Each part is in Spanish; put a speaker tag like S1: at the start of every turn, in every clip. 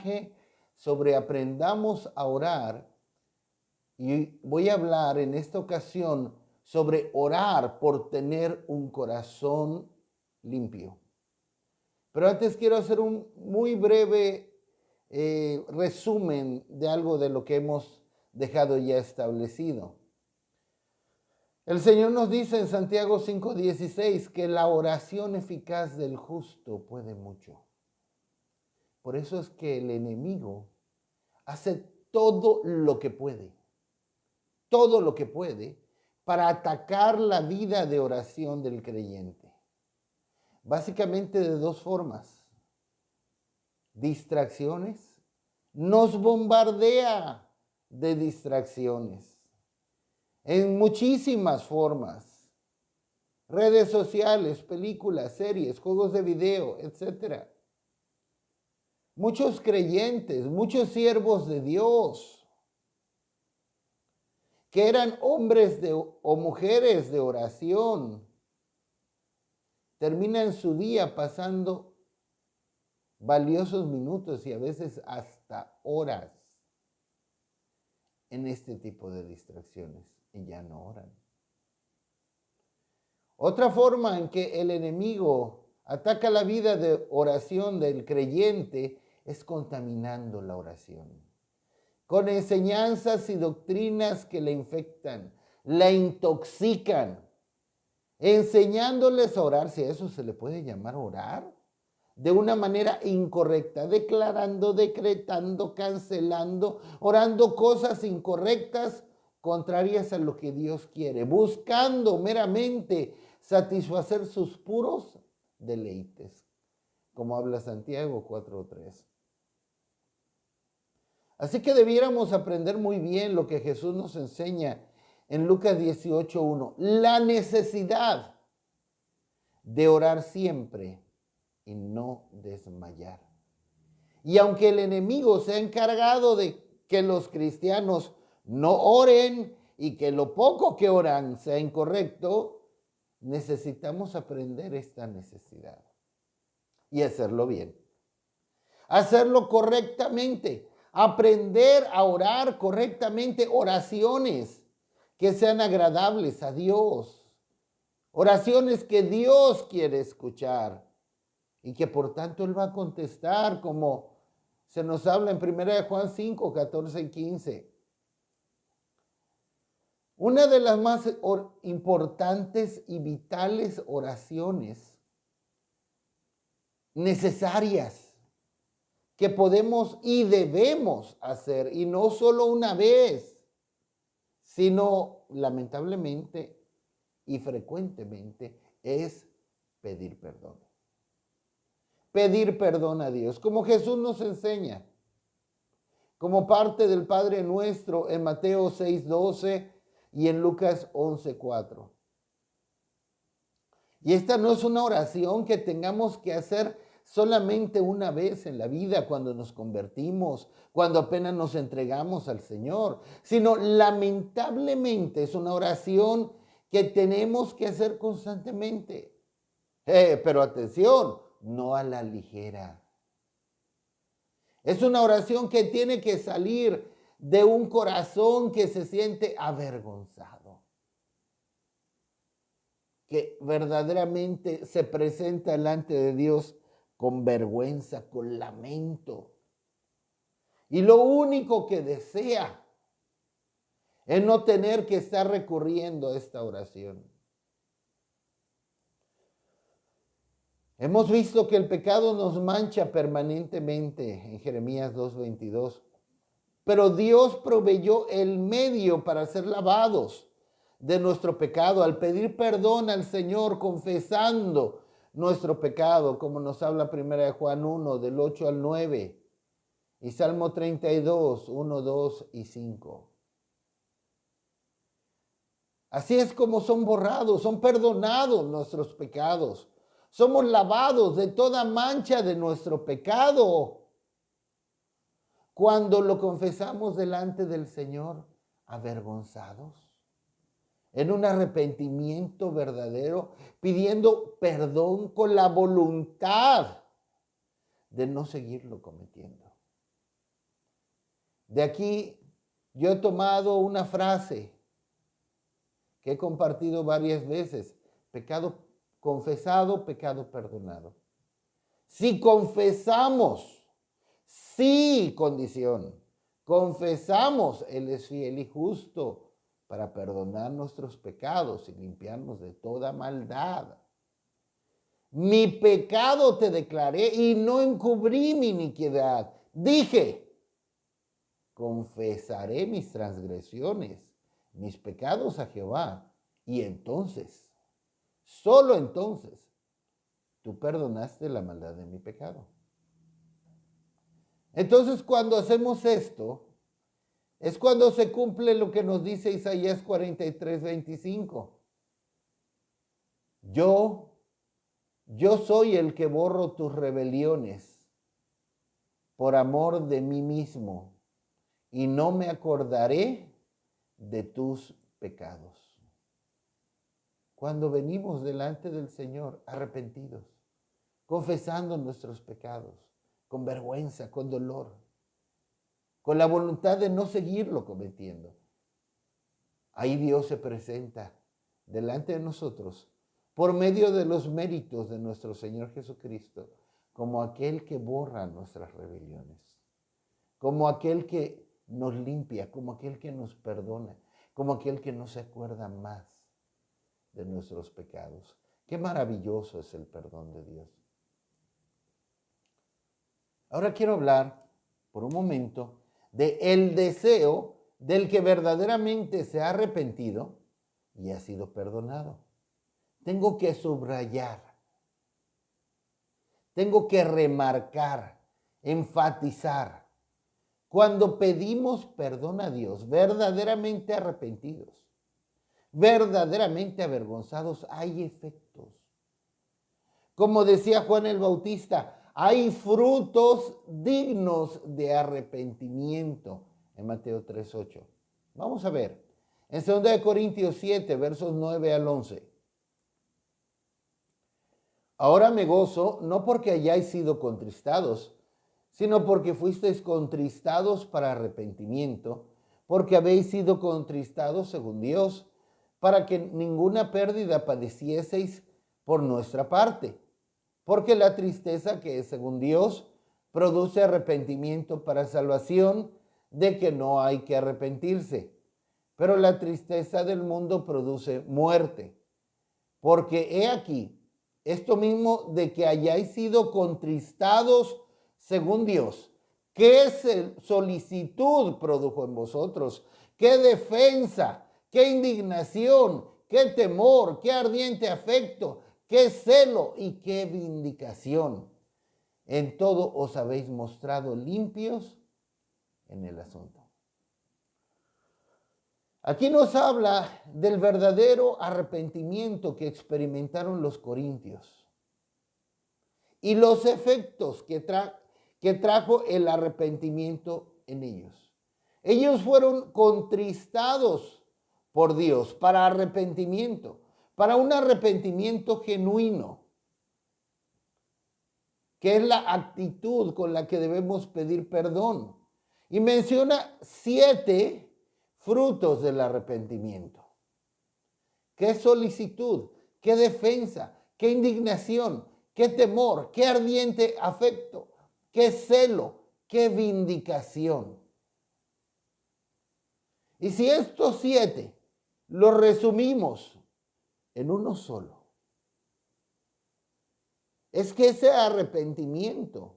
S1: mensaje sobre aprendamos a orar y voy a hablar en esta ocasión sobre orar por tener un corazón limpio. Pero antes quiero hacer un muy breve resumen de algo de lo que hemos dejado ya establecido. El Señor nos dice en Santiago 5:16 que la oración eficaz del justo puede mucho. Por eso es que el enemigo hace todo lo que puede para atacar la vida de oración del creyente. Básicamente de dos formas. Distracciones. Nos bombardea de distracciones en muchísimas formas. Redes sociales, películas, series, juegos de video, etc. Muchos creyentes, muchos siervos de Dios, que eran hombres o mujeres de oración, terminan su día pasando valiosos minutos y a veces hasta horas en este tipo de distracciones y ya no oran. Otra forma en que el enemigo ataca la vida de oración del creyente es contaminando la oración, con enseñanzas y doctrinas que la infectan, la intoxican, enseñándoles a orar, si a eso se le puede llamar orar, de una manera incorrecta, declarando, decretando, cancelando, orando cosas incorrectas, contrarias a lo que Dios quiere, buscando meramente satisfacer sus puros deleites, como habla Santiago 4:3. Así que debiéramos aprender muy bien lo que Jesús nos enseña en Lucas 18:1, la necesidad de orar siempre y no desmayar. Y aunque el enemigo se ha encargado de que los cristianos no oren y que lo poco que oran sea incorrecto, necesitamos aprender esta necesidad y hacerlo bien. Hacerlo correctamente, aprender a orar correctamente, oraciones que sean agradables a Dios, oraciones que Dios quiere escuchar y que por tanto Él va a contestar, como se nos habla en 1 Juan 5, 14 y 15. Una de las más importantes y vitales oraciones necesarias que podemos y debemos hacer, y no solo una vez, sino lamentablemente y frecuentemente, es pedir perdón. Pedir perdón a Dios, como Jesús nos enseña, como parte del Padre Nuestro en Mateo 6:12 y en Lucas 11:4. Y esta no es una oración que tengamos que hacer solamente una vez en la vida, cuando nos convertimos, cuando apenas nos entregamos al Señor, sino lamentablemente es una oración que tenemos que hacer constantemente. Pero atención, no a la ligera. Es una oración que tiene que salir de un corazón que se siente avergonzado, que verdaderamente se presenta delante de Dios con vergüenza, con lamento. Y lo único que desea es no tener que estar recurriendo a esta oración. Hemos visto que el pecado nos mancha permanentemente en Jeremías 2:22, pero Dios proveyó el medio para ser lavados de nuestro pecado al pedir perdón al Señor, confesando nuestro pecado, como nos habla 1 Juan 1, del 8 al 9, y Salmo 32, 1, 2 y 5. Así es como son borrados, son perdonados nuestros pecados. Somos lavados de toda mancha de nuestro pecado cuando lo confesamos delante del Señor, avergonzados, en un arrepentimiento verdadero, pidiendo perdón con la voluntad de no seguirlo cometiendo. De aquí yo he tomado una frase que he compartido varias veces: pecado confesado, pecado perdonado. Si confesamos, sí, condición, confesamos, Él es fiel y justo para perdonar nuestros pecados y limpiarnos de toda maldad. Mi pecado te declaré y no encubrí mi iniquidad. Dije, confesaré mis transgresiones, mis pecados a Jehová, y entonces, solo entonces, tú perdonaste la maldad de mi pecado. Entonces, cuando hacemos esto, es cuando se cumple lo que nos dice Isaías 43:25. Yo soy el que borro tus rebeliones por amor de mí mismo, y no me acordaré de tus pecados. Cuando venimos delante del Señor arrepentidos, confesando nuestros pecados, con vergüenza, con dolor, con la voluntad de no seguirlo cometiendo, ahí Dios se presenta delante de nosotros por medio de los méritos de nuestro Señor Jesucristo, como aquel que borra nuestras rebeliones, como aquel que nos limpia, como aquel que nos perdona, como aquel que no se acuerda más de nuestros pecados. Qué maravilloso es el perdón de Dios. Ahora quiero hablar por un momento de el deseo del que verdaderamente se ha arrepentido y ha sido perdonado. Tengo que subrayar, tengo que remarcar, enfatizar. Cuando pedimos perdón a Dios, verdaderamente arrepentidos, verdaderamente avergonzados, hay efectos. Como decía Juan el Bautista, hay frutos dignos de arrepentimiento en Mateo 3:8. Vamos a ver, en 2 Corintios 7, versos 9 al 11. Ahora me gozo, no porque hayáis sido contristados, sino porque fuisteis contristados para arrepentimiento, porque habéis sido contristados según Dios, para que ninguna pérdida padecieseis por nuestra parte. Porque la tristeza que es según Dios produce arrepentimiento para salvación, de que no hay que arrepentirse. Pero la tristeza del mundo produce muerte. Porque he aquí, esto mismo de que hayáis sido contristados según Dios, ¿qué solicitud produjo en vosotros? ¿Qué defensa? ¿Qué indignación? ¿Qué temor? ¿Qué ardiente afecto? ¿Qué celo y qué vindicación? En todo os habéis mostrado limpios en el asunto. Aquí nos habla del verdadero arrepentimiento que experimentaron los corintios y los efectos que trajo el arrepentimiento en ellos. Ellos fueron contristados por Dios para arrepentimiento, para un arrepentimiento genuino, que es la actitud con la que debemos pedir perdón. Y menciona 7 frutos del arrepentimiento. ¿Qué solicitud? ¿Qué defensa? ¿Qué indignación? ¿Qué temor? ¿Qué ardiente afecto? ¿Qué celo? ¿Qué vindicación? Y si estos 7 los resumimos en uno solo, es que ese arrepentimiento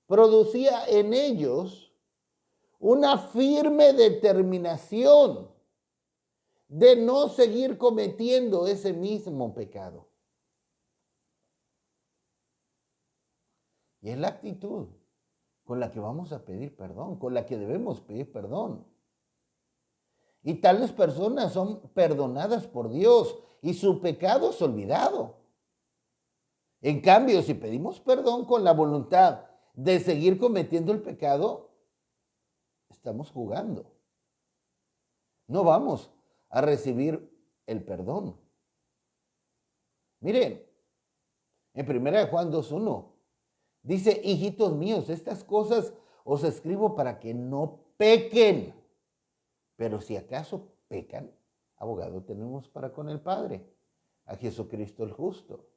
S1: producía en ellos una firme determinación de no seguir cometiendo ese mismo pecado. Y es la actitud con la que vamos a pedir perdón, con la que debemos pedir perdón. Y tales personas son perdonadas por Dios y su pecado es olvidado. En cambio, si pedimos perdón con la voluntad de seguir cometiendo el pecado, estamos jugando. No vamos a recibir el perdón. Miren, en 1 Juan 2:1 dice: hijitos míos, estas cosas Os escribo para que no pequen. Pero si acaso pecan, abogado tenemos para con el Padre, a Jesucristo el justo.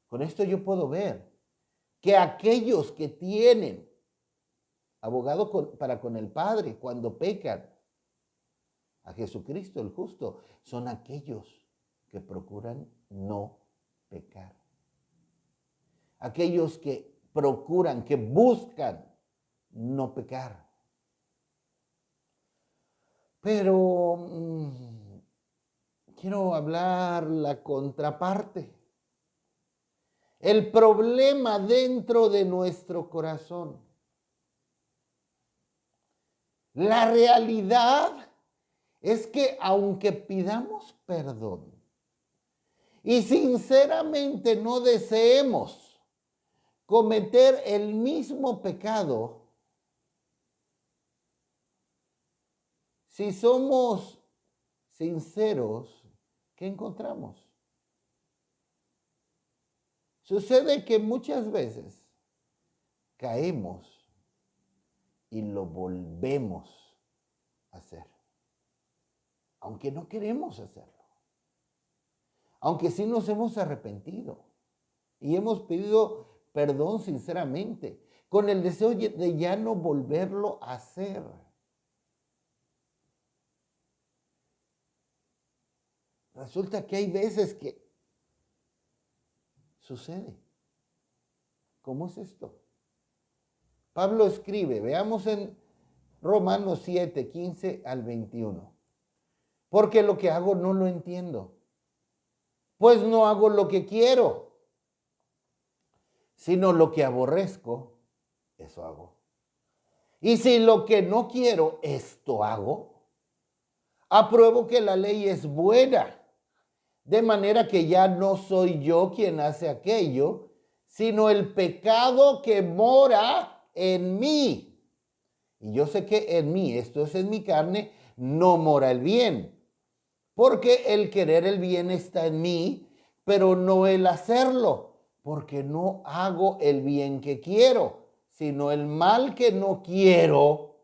S1: Con esto yo puedo ver que aquellos que tienen abogado para con el Padre cuando pecan, a Jesucristo el justo, son aquellos que procuran no pecar. Aquellos que procuran, que buscan no pecar. Pero quiero hablar la contraparte. El problema dentro de nuestro corazón. La realidad es que aunque pidamos perdón y sinceramente no deseemos cometer el mismo pecado, si somos sinceros, ¿qué encontramos? Sucede que muchas veces caemos y lo volvemos a hacer, aunque no queremos hacerlo, aunque sí nos hemos arrepentido y hemos pedido perdón sinceramente, con el deseo de ya no volverlo a hacer. Resulta que hay veces que sucede. ¿Cómo es esto? Pablo escribe, veamos en Romanos 7, 15 al 21. Porque lo que hago no lo entiendo, pues no hago lo que quiero, sino lo que aborrezco, eso hago. Y si lo que no quiero, esto hago, apruebo que la ley es buena, de manera que ya no soy yo quien hace aquello, sino el pecado que mora en mí. Y yo sé que en mí, esto es en mi carne, no mora el bien. Porque el querer el bien está en mí, pero no el hacerlo, porque no hago el bien que quiero, sino el mal que no quiero,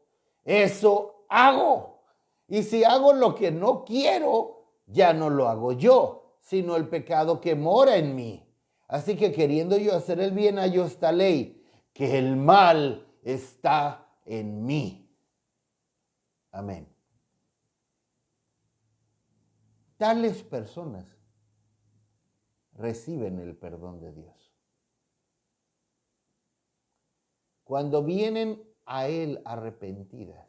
S1: eso hago. Y si hago lo que no quiero, ya no lo hago yo, sino el pecado que mora en mí. Así que queriendo yo hacer el bien, hallo esta ley, que el mal está en mí. Amén. Tales personas reciben el perdón de Dios. Cuando vienen a Él arrepentidas,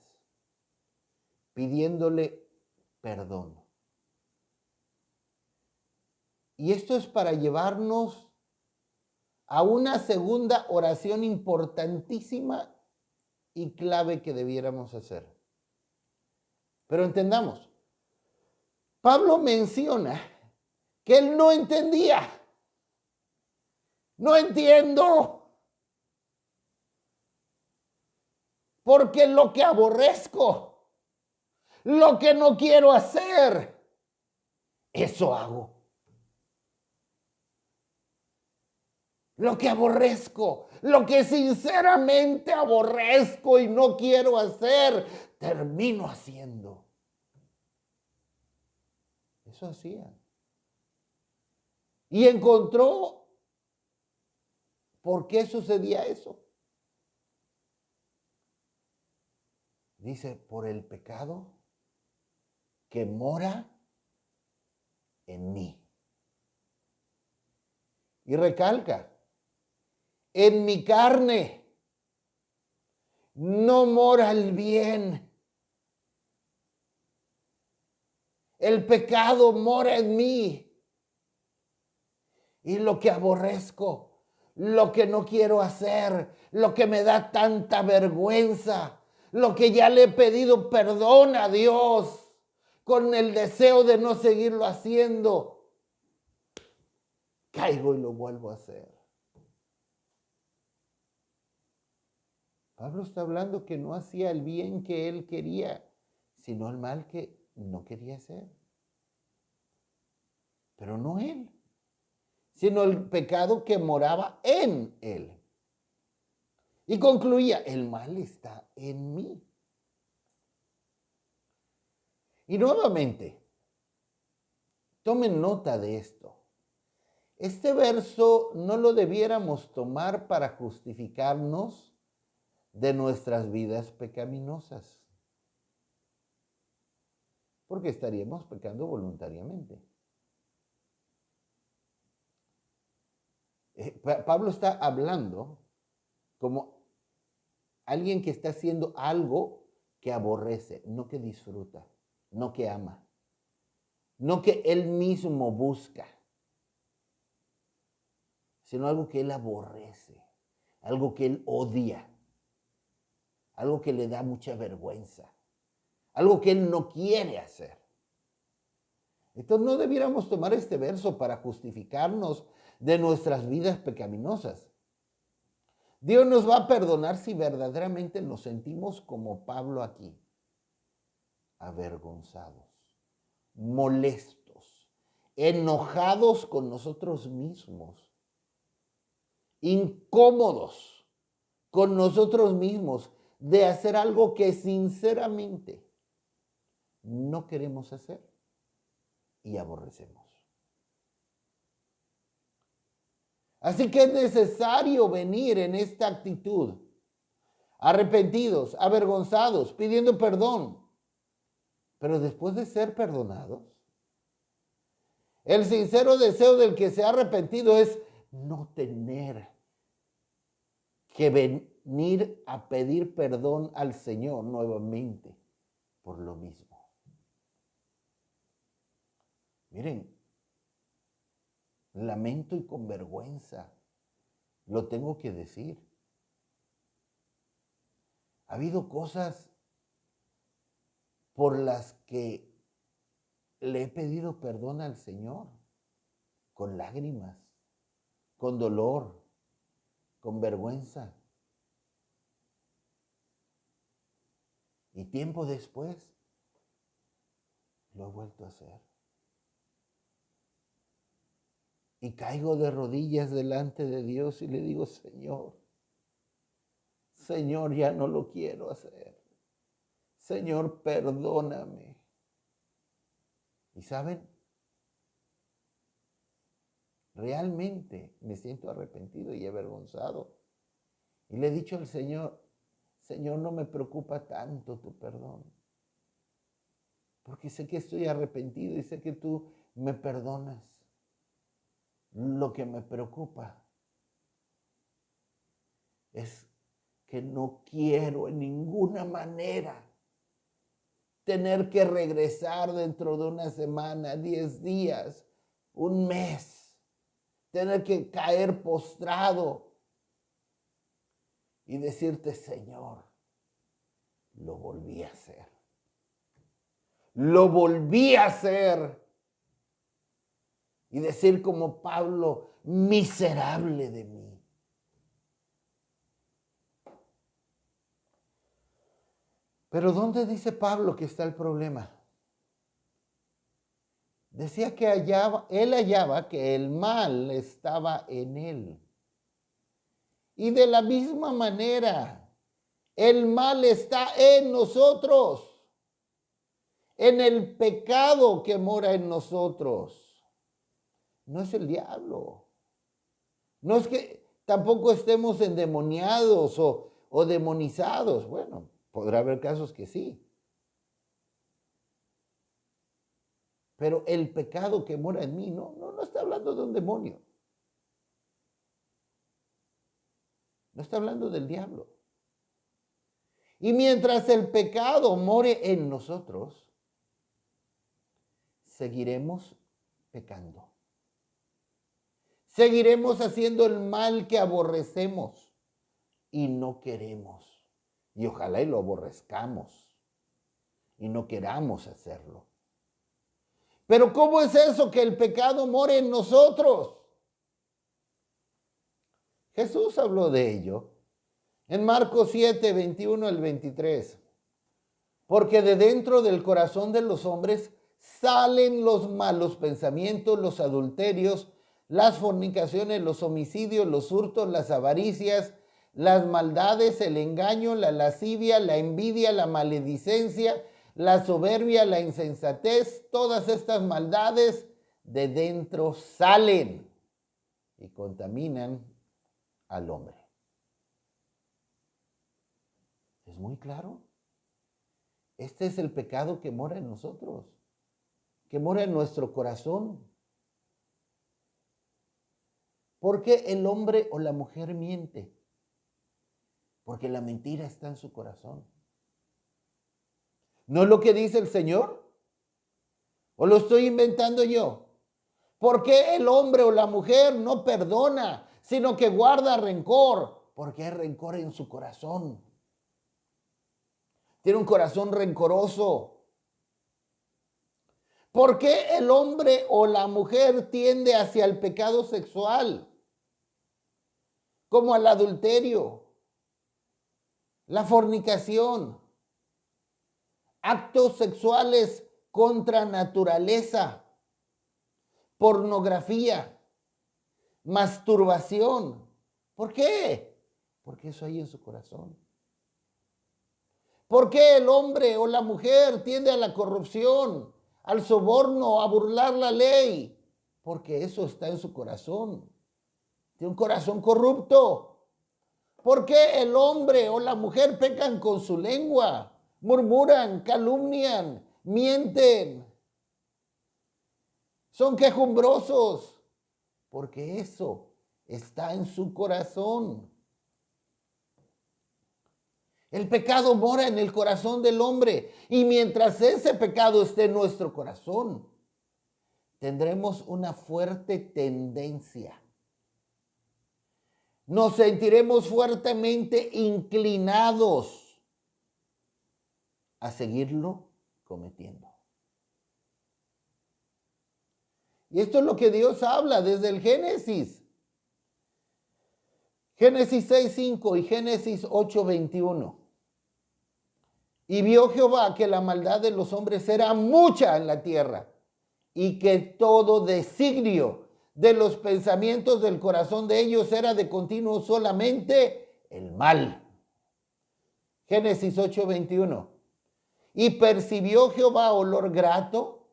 S1: pidiéndole perdón. Y esto es para llevarnos a una segunda oración importantísima y clave que debiéramos hacer. Pero entendamos, Pablo menciona que él no entendía. No entiendo. Porque lo que aborrezco, lo que no quiero hacer, eso hago. Lo que aborrezco, lo que sinceramente aborrezco y no quiero hacer, termino haciendo. Eso hacía. Y encontró por qué sucedía eso. Dice, por el pecado que mora en mí. Y recalca, en mi carne no mora el bien. El pecado mora en mí. Y lo que aborrezco, lo que no quiero hacer, lo que me da tanta vergüenza, lo que ya le he pedido perdón a Dios con el deseo de no seguirlo haciendo, caigo y lo vuelvo a hacer. Pablo está hablando que no hacía el bien que él quería, sino el mal que no quería hacer. Pero no él, sino el pecado que moraba en él. Y concluía, el mal está en mí. Y nuevamente, tomen nota de esto. Este verso no lo debiéramos tomar para justificarnos de nuestras vidas pecaminosas, porque estaríamos pecando voluntariamente. Pablo está hablando como alguien que está haciendo algo que aborrece, no que disfruta, no que ama, no que él mismo busca, sino algo que él aborrece, algo que él odia, algo que le da mucha vergüenza, algo que él no quiere hacer. Entonces no debiéramos tomar este verso para justificarnos de nuestras vidas pecaminosas. Dios nos va a perdonar si verdaderamente nos sentimos como Pablo aquí, avergonzados, molestos, enojados con nosotros mismos, incómodos con nosotros mismos de hacer algo que sinceramente no queremos hacer y aborrecemos. Así que es necesario venir en esta actitud, arrepentidos, avergonzados, pidiendo perdón. Pero después de ser perdonados, el sincero deseo del que se ha arrepentido es no tener que venir a pedir perdón al Señor nuevamente por lo mismo. Miren, lamento y con vergüenza lo tengo que decir. Ha habido cosas por las que le he pedido perdón al Señor, con lágrimas, con dolor, con vergüenza. Y tiempo después lo he vuelto a hacer. Y caigo de rodillas delante de Dios y le digo, Señor, Señor, ya no lo quiero hacer. Señor, perdóname. ¿Y saben? Realmente me siento arrepentido y avergonzado. Y le he dicho al Señor, Señor, no me preocupa tanto tu perdón. Porque sé que estoy arrepentido y sé que tú me perdonas. Lo que me preocupa es que no quiero en ninguna manera tener que regresar dentro de una semana, 10 días, un mes, tener que caer postrado y decirte, Señor, lo volví a hacer. Lo volví a hacer. Y decir como Pablo, miserable de mí. Pero ¿dónde dice Pablo que está el problema? Decía que él hallaba que el mal estaba en él. Y de la misma manera, el mal está en nosotros, en el pecado que mora en nosotros. No es el diablo. No es que tampoco estemos endemoniados o demonizados. Bueno, podrá haber casos que sí. Pero el pecado que mora en mí no está hablando de un demonio. No está hablando del diablo. Y mientras el pecado more en nosotros, seguiremos pecando. Seguiremos haciendo el mal que aborrecemos y no queremos. Y ojalá y lo aborrezcamos y no queramos hacerlo. Pero ¿cómo es eso que el pecado more en nosotros? Jesús habló de ello en Marcos 7, 21 al 23. Porque de dentro del corazón de los hombres salen los malos pensamientos, los adulterios, las fornicaciones, los homicidios, los hurtos, las avaricias, las maldades, el engaño, la lascivia, la envidia, la maledicencia, la soberbia, la insensatez, todas estas maldades de dentro salen y contaminan al hombre. ¿Es muy claro? Este es el pecado que mora en nosotros, que mora en nuestro corazón. ¿Por qué el hombre o la mujer miente? Porque la mentira está en su corazón. ¿No es lo que dice el Señor? ¿O lo estoy inventando yo? ¿Por qué el hombre o la mujer no perdona, sino que guarda rencor? Porque hay rencor en su corazón. Tiene un corazón rencoroso. ¿Por qué el hombre o la mujer tiende hacia el pecado sexual? Como al adulterio, la fornicación, actos sexuales contra naturaleza, pornografía, masturbación. ¿Por qué? Porque eso hay en su corazón. ¿Por qué el hombre o la mujer tiende a la corrupción, al soborno, a burlar la ley? Porque eso está en su corazón. Tiene un corazón corrupto. ¿Por qué el hombre o la mujer pecan con su lengua? Murmuran, calumnian, mienten. Son quejumbrosos. Porque eso está en su corazón. El pecado mora en el corazón del hombre. Y mientras ese pecado esté en nuestro corazón, tendremos una fuerte tendencia. Nos sentiremos fuertemente inclinados a seguirlo cometiendo. Y esto es lo que Dios habla desde el Génesis. Génesis 6:5 y Génesis 8:21. Y vio Jehová que la maldad de los hombres era mucha en la tierra, y que todo designio de los pensamientos del corazón de ellos era de continuo solamente el mal. Génesis 8:21. Y percibió Jehová olor grato,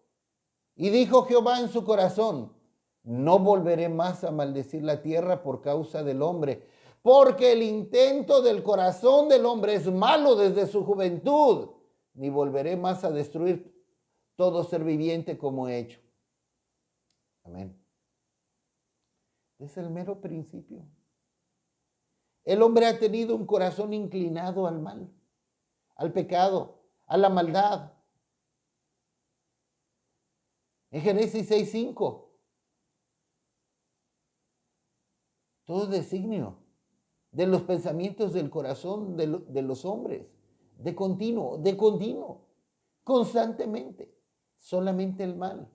S1: y dijo Jehová en su corazón: no volveré más a maldecir la tierra por causa del hombre, porque el intento del corazón del hombre es malo desde su juventud, ni volveré más a destruir todo ser viviente como he hecho. Amén. Es el mero principio. El hombre ha tenido un corazón inclinado al mal, al pecado, a la maldad. En Génesis 6:5, todo designio de los pensamientos del corazón de los hombres, de continuo, constantemente, solamente el mal.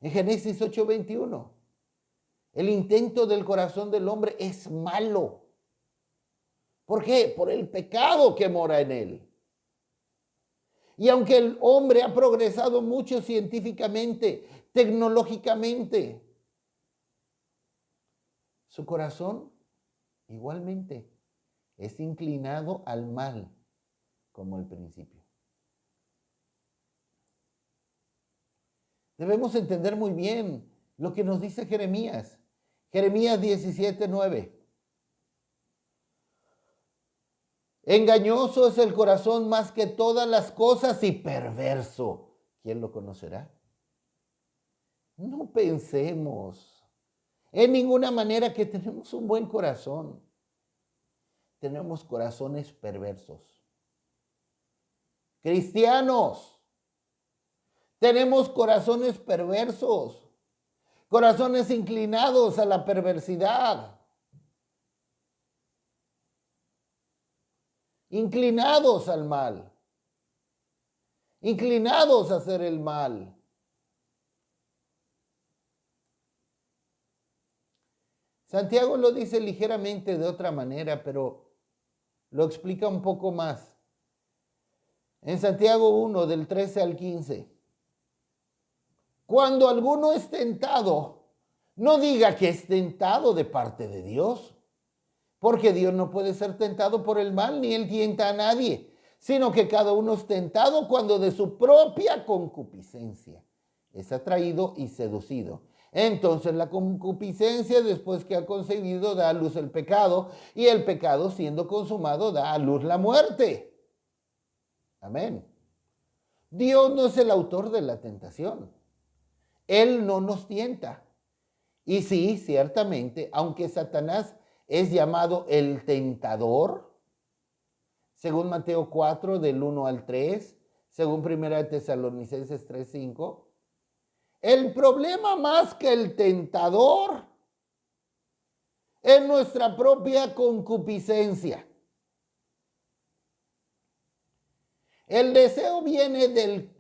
S1: En Génesis 8:21, el intento del corazón del hombre es malo. ¿Por qué? Por el pecado que mora en él. Y aunque el hombre ha progresado mucho científicamente, tecnológicamente, su corazón igualmente es inclinado al mal como el principio. Debemos entender muy bien lo que nos dice Jeremías. Jeremías 17:9. Engañoso es el corazón más que todas las cosas y perverso. ¿Quién lo conocerá? No pensemos en ninguna manera que tenemos un buen corazón. Tenemos corazones perversos. Cristianos, tenemos corazones perversos, corazones inclinados a la perversidad, inclinados al mal, inclinados a hacer el mal. Santiago lo dice ligeramente de otra manera, pero lo explica un poco más. En Santiago 1, del 13 al 15. Cuando alguno es tentado, no diga que es tentado de parte de Dios, Porque Dios no puede ser tentado por el mal, ni Él tienta a nadie, sino que cada uno es tentado cuando de su propia concupiscencia es atraído y seducido. Entonces la concupiscencia, después que ha concebido, da a luz el pecado, y el pecado, siendo consumado, da a luz la muerte. Amén. Dios no es el autor de la tentación. Él no nos tienta. Y sí, ciertamente, aunque Satanás es llamado el tentador, según Mateo 4, del 1 al 3, según 1 Tesalonicenses 3, 5, el problema más que el tentador es nuestra propia concupiscencia. El deseo viene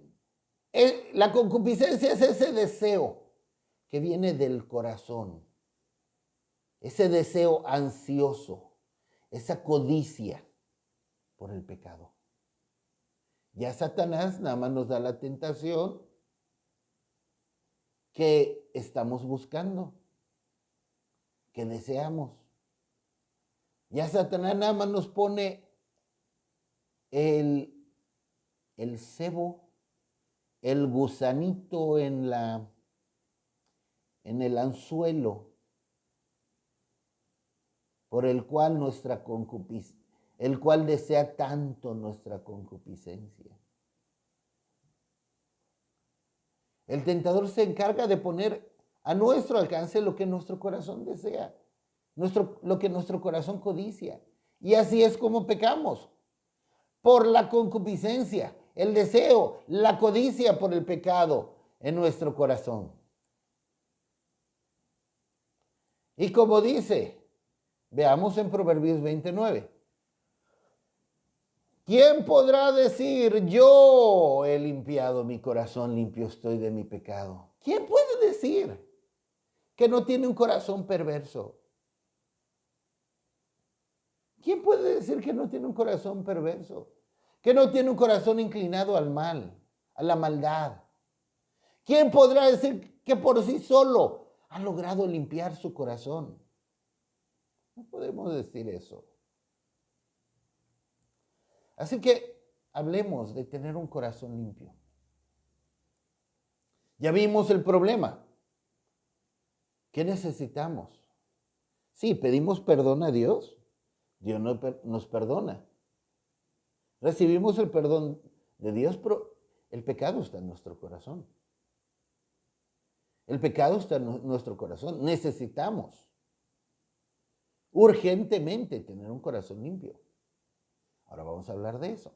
S1: la concupiscencia es ese deseo que viene del corazón, ese deseo ansioso, esa codicia por el pecado. Ya Satanás nada más nos da la tentación que estamos buscando, que deseamos. Ya Satanás nada más nos pone el cebo, el gusanito en el anzuelo por el cual el cual desea tanto nuestra concupiscencia. El tentador se encarga de poner a nuestro alcance lo que nuestro corazón desea, lo que nuestro corazón codicia. Y así es como pecamos, por la concupiscencia, el deseo, la codicia por el pecado en nuestro corazón. Y como dice, veamos en Proverbios 29. ¿Quién podrá decir, yo he limpiado mi corazón, limpio estoy de mi pecado? ¿Quién puede decir que no tiene un corazón perverso? ¿Quién puede decir que no tiene un corazón perverso? Que no tiene un corazón inclinado al mal, a la maldad. ¿Quién podrá decir que por sí solo ha logrado limpiar su corazón? No podemos decir eso. Así que hablemos de tener un corazón limpio. Ya vimos el problema. ¿Qué necesitamos? Sí, pedimos perdón a Dios. Dios nos perdona. Recibimos el perdón de Dios, pero el pecado está en nuestro corazón. El pecado está en nuestro corazón. Necesitamos urgentemente tener un corazón limpio. Ahora vamos a hablar de eso.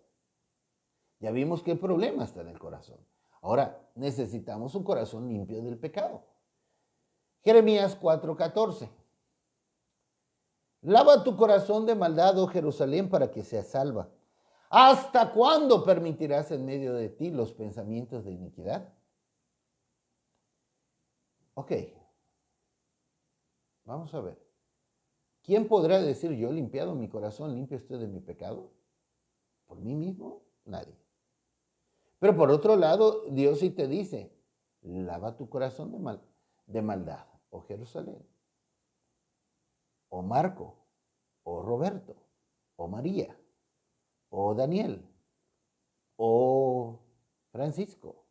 S1: Ya vimos que el problema está en el corazón. Ahora necesitamos un corazón limpio del pecado. Jeremías 4:14. Lava tu corazón de maldad, oh Jerusalén, para que seas salva. ¿Hasta cuándo permitirás en medio de ti los pensamientos de iniquidad? Ok, vamos a ver. ¿Quién podrá decir, yo he limpiado mi corazón, limpio estoy de mi pecado? ¿Por mí mismo? Nadie. Pero por otro lado, Dios sí te dice, lava tu corazón de maldad, oh Jerusalén, o Marco, o Roberto, o María, o Daniel, o Francisco.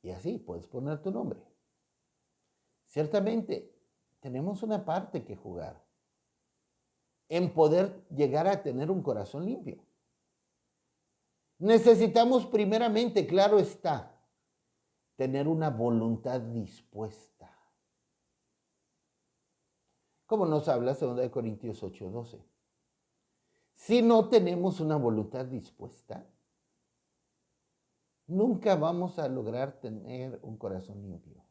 S1: Y así puedes poner tu nombre. Ciertamente, tenemos una parte que jugar en poder llegar a tener un corazón limpio. Necesitamos primeramente, claro está, tener una voluntad dispuesta. Como nos habla 2 Corintios 8:12. Si no tenemos una voluntad dispuesta, nunca vamos a lograr tener un corazón limpio,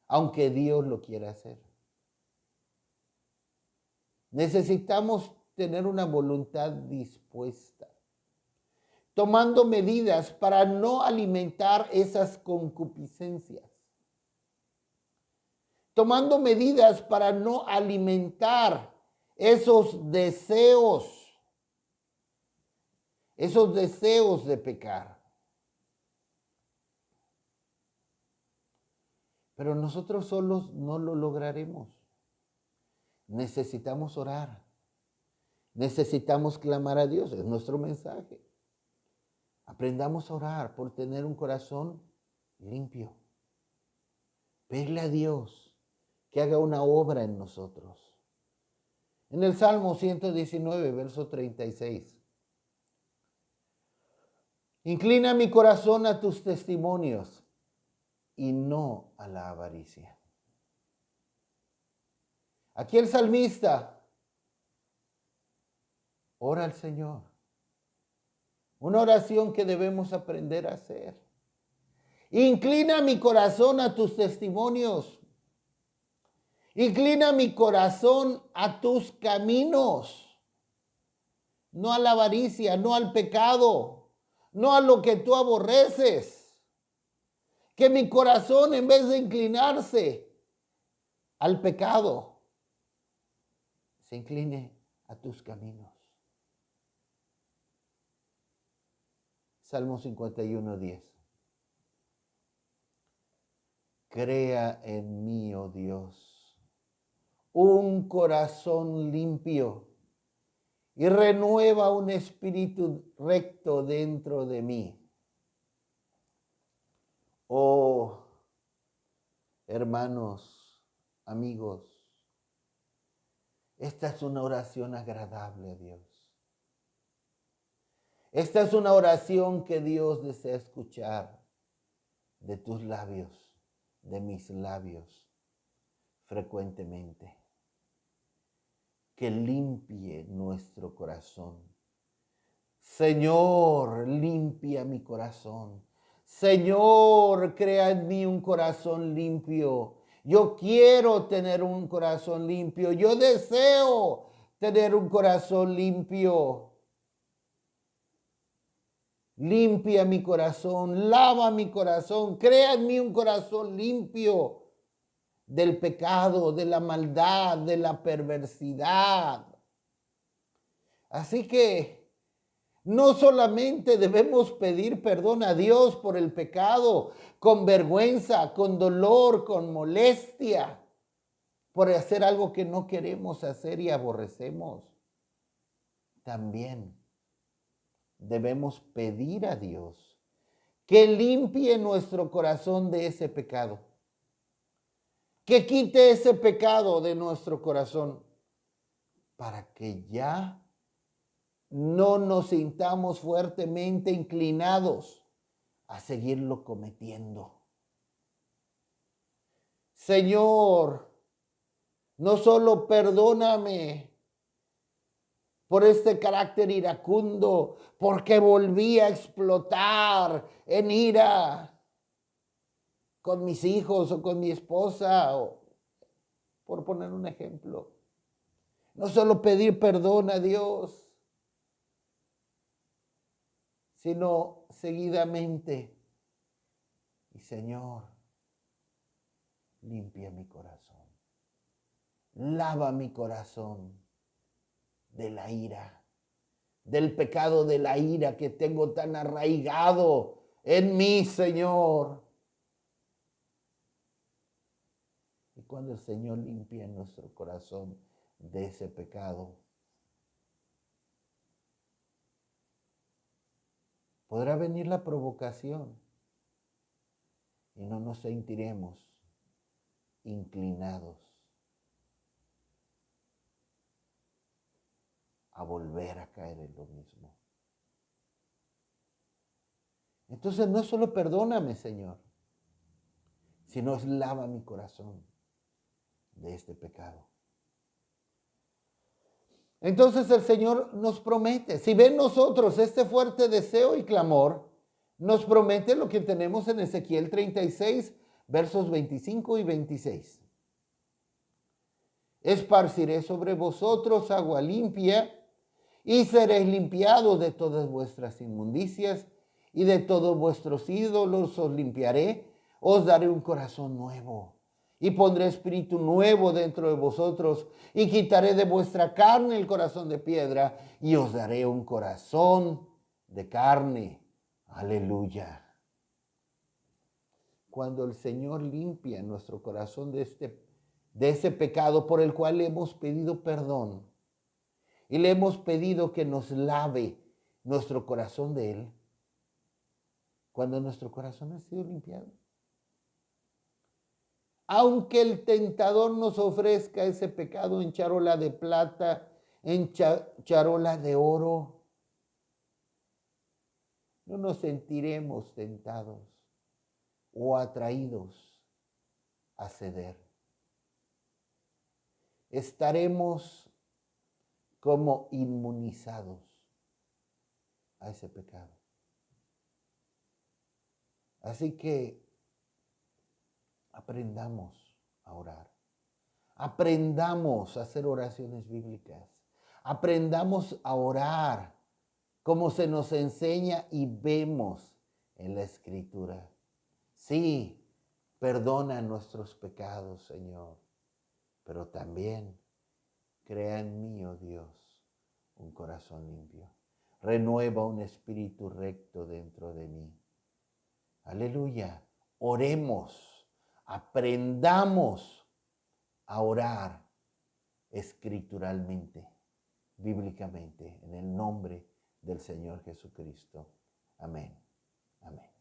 S1: aunque Dios lo quiera hacer. Necesitamos tener una voluntad dispuesta, tomando medidas para no alimentar esas concupiscencias, tomando medidas para no alimentar esos deseos de pecar. Pero nosotros solos no lo lograremos. necesitamos orar. Necesitamos clamar a Dios, es nuestro mensaje. Aprendamos a orar por tener un corazón limpio. Pedirle a Dios que haga una obra en nosotros. En el Salmo 119, verso 36. Inclina mi corazón a tus testimonios y no a la avaricia. Aquí el salmista ora al Señor. Una oración que debemos aprender a hacer. Inclina mi corazón a tus testimonios. Inclina mi corazón a tus caminos. No a la avaricia, no al pecado, no a lo que tú aborreces. Que mi corazón, en vez de inclinarse al pecado, se incline a tus caminos. Salmo 51:10. Crea en mí, oh Dios, un corazón limpio y renueva un espíritu recto dentro de mí. Oh, hermanos, amigos, esta es una oración agradable a Dios. Esta es una oración que Dios desea escuchar de tus labios, de mis labios, frecuentemente. Que limpie nuestro corazón. Señor, limpia mi corazón. Señor, crea en mí un corazón limpio. Yo quiero tener un corazón limpio. Yo deseo tener un corazón limpio. Limpia mi corazón, lava mi corazón, crea en mí un corazón limpio del pecado, de la maldad, de la perversidad. Así que no solamente debemos pedir perdón a Dios por el pecado, con vergüenza, con dolor, con molestia, por hacer algo que no queremos hacer y aborrecemos. También debemos pedir a Dios que limpie nuestro corazón de ese pecado, que quite ese pecado de nuestro corazón, para que ya no nos sintamos fuertemente inclinados a seguirlo cometiendo. Señor, no solo perdóname por este carácter iracundo, porque volví a explotar en ira con mis hijos o con mi esposa, o, por poner un ejemplo. No solo pedir perdón a Dios, sino seguidamente, y Señor, limpia mi corazón, lava mi corazón de la ira, del pecado de la ira que tengo tan arraigado en mí, Señor. Y cuando el Señor limpia nuestro corazón de ese pecado, podrá venir la provocación y no nos sentiremos inclinados a volver a caer en lo mismo. Entonces no solo perdóname, Señor, sino lava mi corazón de este pecado. Entonces el Señor nos promete, si ven nosotros este fuerte deseo y clamor, nos promete lo que tenemos en Ezequiel 36, versos 25 y 26. Esparciré sobre vosotros agua limpia y seréis limpiados de todas vuestras inmundicias y de todos vuestros ídolos os limpiaré, os daré un corazón nuevo y pondré espíritu nuevo dentro de vosotros y quitaré de vuestra carne el corazón de piedra y os daré un corazón de carne. Aleluya. Cuando el Señor limpia nuestro corazón de este de ese pecado por el cual le hemos pedido perdón y le hemos pedido que nos lave nuestro corazón de él, cuando nuestro corazón ha sido limpiado. Aunque el tentador nos ofrezca ese pecado en charola de plata, en charola de oro, no nos sentiremos tentados o atraídos a ceder. Estaremos como inmunizados a ese pecado. Así que aprendamos a orar. Aprendamos a hacer oraciones bíblicas. Aprendamos a orar como se nos enseña y vemos en la Escritura. Sí, perdona nuestros pecados, Señor, pero también crea en mí, oh Dios, un corazón limpio. Renueva un espíritu recto dentro de mí. Aleluya. Oremos, aprendamos a orar escrituralmente, bíblicamente, en el nombre del Señor Jesucristo. Amén. Amén.